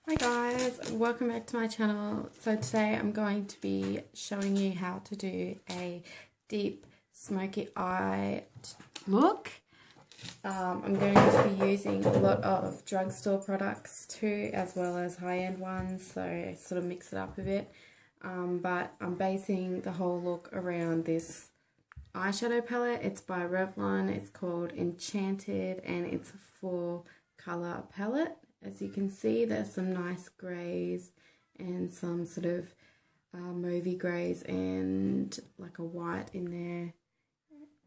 Hi guys, welcome back to my channel. So today I'm going to be showing you how to do a deep smoky eye look. I'm going to be using a lot of drugstore products too, as well as high-end ones, so sort of mix it up a bit. But I'm basing the whole look around this eyeshadow palette. It's by Revlon. It's called Enchanted and it's a 4-color palette. As you can see, there's some nice greys and some sort of mauvey greys and like a white in there.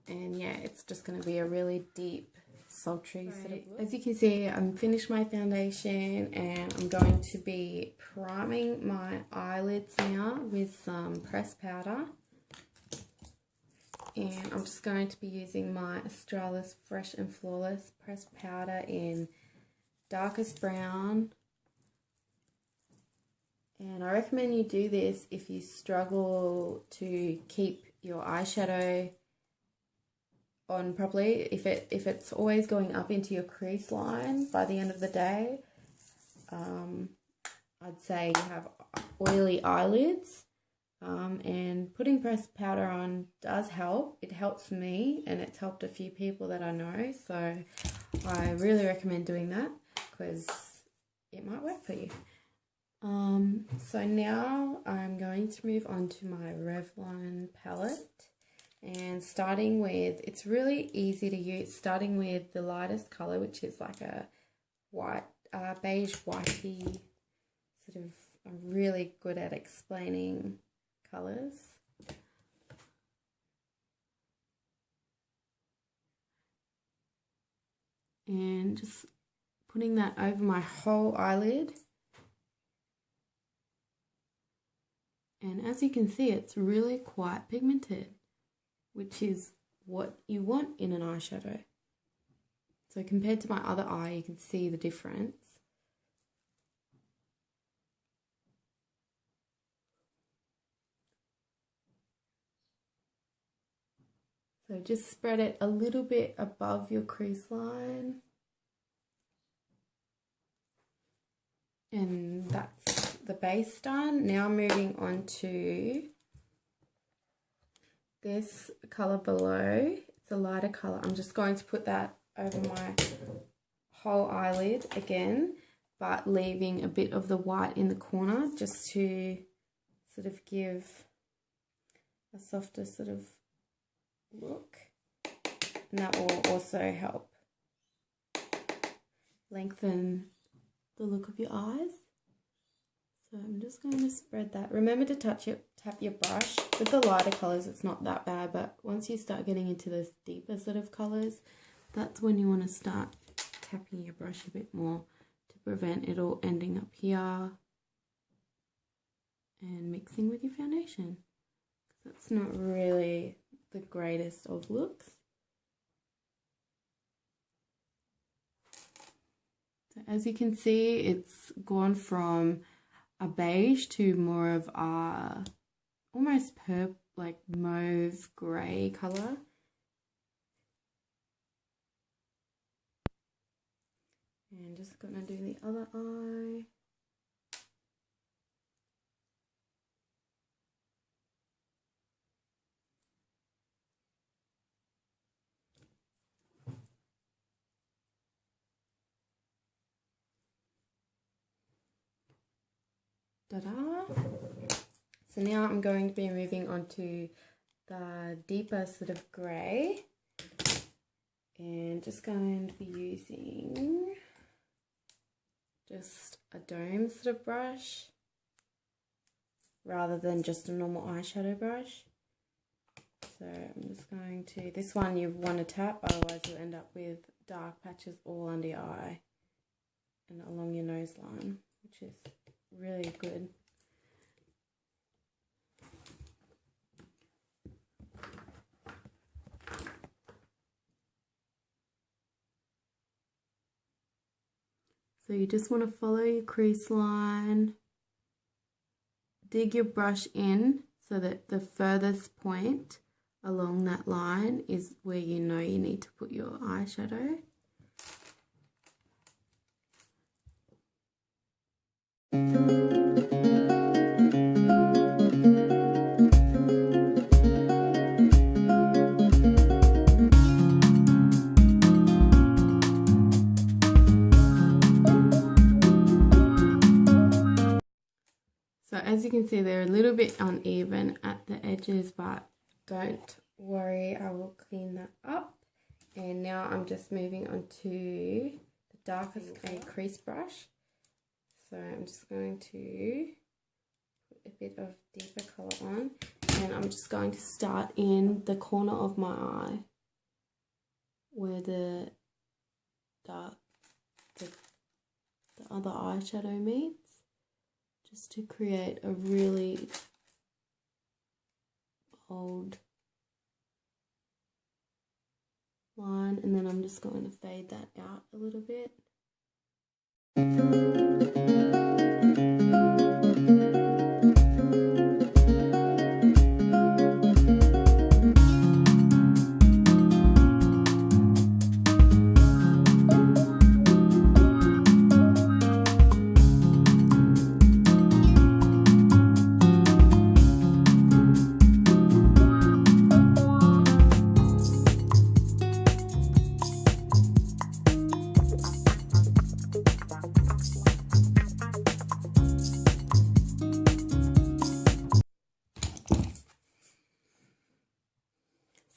And yeah, it's just going to be a really deep, sultry sort of look. As you can see, I'm finished my foundation and I'm going to be priming my eyelids now with some pressed powder. And I'm just going to be using my Australis Fresh and Flawless pressed powder in darkest brown, and I recommend you do this if you struggle to keep your eyeshadow on properly. If it's always going up into your crease line by the end of the day, I'd say you have oily eyelids, and putting pressed powder on does help. It helps me and it's helped a few people that I know, so I really recommend doing that because it might work for you. So now I'm going to move on to my Revlon palette, and starting with, it's really easy to use, starting with the lightest color, which is like a white, beige whitey sort of. I'm really good at explaining colors. And just putting that over my whole eyelid. And as you can see, it's really quite pigmented, which is what you want in an eyeshadow. So compared to my other eye, you can see the difference. So just spread it a little bit above your crease line. And that's the base done. Now moving on to this colour below. It's a lighter colour. I'm just going to put that over my whole eyelid again, but leaving a bit of the white in the corner just to sort of give a softer sort of look. And that will also help lengthen the look of your eyes. So I'm just going to spread that. Remember to tap your brush. With the lighter colours it's not that bad, but once you start getting into those deeper sort of colours, that's when you want to start tapping your brush a bit more to prevent it all ending up here and mixing with your foundation. That's not really the greatest of looks. So as you can see, it's gone from a beige to more of a almost purple, like mauve grey colour. And just gonna do the other eye. Ta-da! So now I'm going to be moving on to the deeper sort of grey, and just going to be using just a dome sort of brush rather than just a normal eyeshadow brush. So I'm just going to, this one you want to tap, otherwise you'll end up with dark patches all under your eye and along your nose line, which is really good. So you just want to follow your crease line, dig your brush in so that the furthest point along that line is where you know you need to put your eyeshadow. as you can see, they're a little bit uneven at the edges, but don't worry, I will clean that up. And now I'm just moving on to the darkest crease brush. So I'm just going to put a bit of deeper colour on, and I'm just going to start in the corner of my eye where the other eyeshadow meets, just to create a really bold line, and then I'm just going to fade that out a little bit.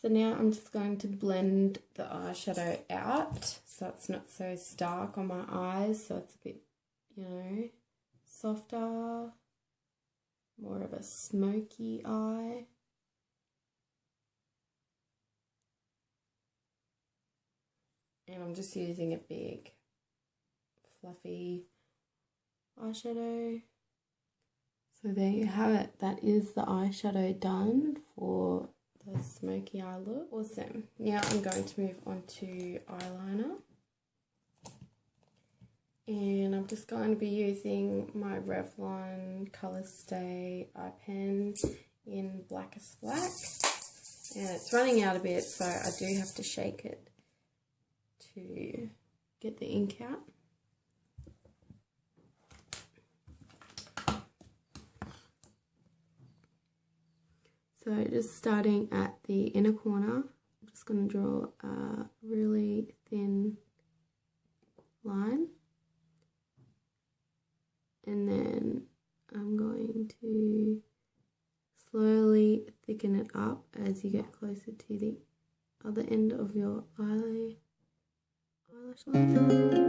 So now I'm just going to blend the eyeshadow out so it's not so stark on my eyes, so it's a bit, you know, softer, more of a smoky eye. And I'm just using a big fluffy eyeshadow. So there you have it. That is the eyeshadow done for the smoky eye look. Awesome. Now I'm going to move on to eyeliner. And I'm just going to be using my Revlon Colour Stay eye pen in Blackest Black. And it's running out a bit, so I do have to shake it to get the ink out. So just starting at the inner corner, I'm just going to draw a really thin line, and then I'm going to slowly thicken it up as you get closer to the other end of your eyelash line.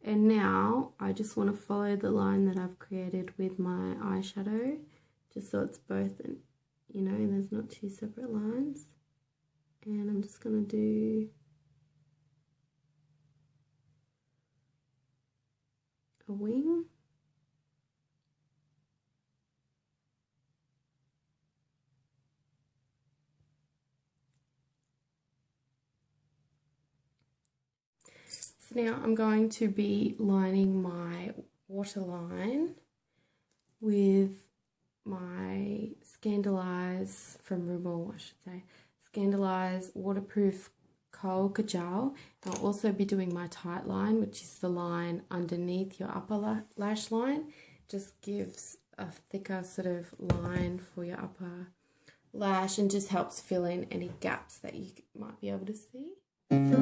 And now I just want to follow the line that I've created with my eyeshadow, just so it's both, you know, there's not two separate lines. And I'm just going to do a wing. So now I'm going to be lining my waterline with my Scandaleyes from Rimmel, I should say, Scandaleyes Waterproof Kohl Kajal. I'll also be doing my tight line, which is the line underneath your upper lash line. Just gives a thicker sort of line for your upper lash and just helps fill in any gaps that you might be able to see. And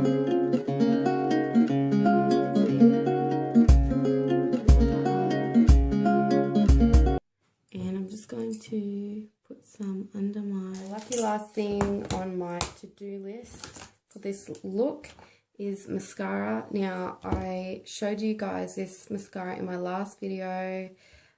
I'm just going to put some under my lucky last thing on my to-do list for this look is mascara. Now, I showed you guys this mascara in my last video,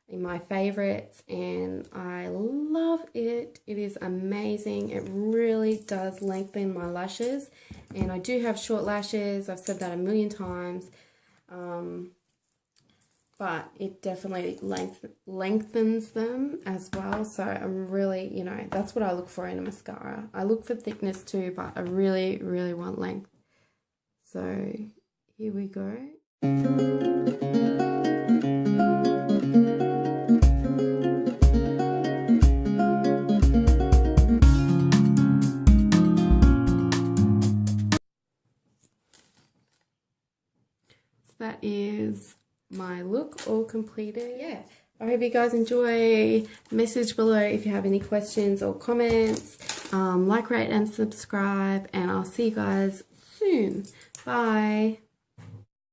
in my favorites, and I love it. It is amazing. It really does lengthen my lashes, and I do have short lashes. I've said that a million times, but it definitely lengthens them as well. So I'm really, you know, that's what I look for in a mascara. I look for thickness too, but I really, really want length. So here we go. That is my look all completed. Yeah, I hope you guys enjoy. Message below if you have any questions or comments. Like, rate and subscribe, and I'll see you guys soon. Bye.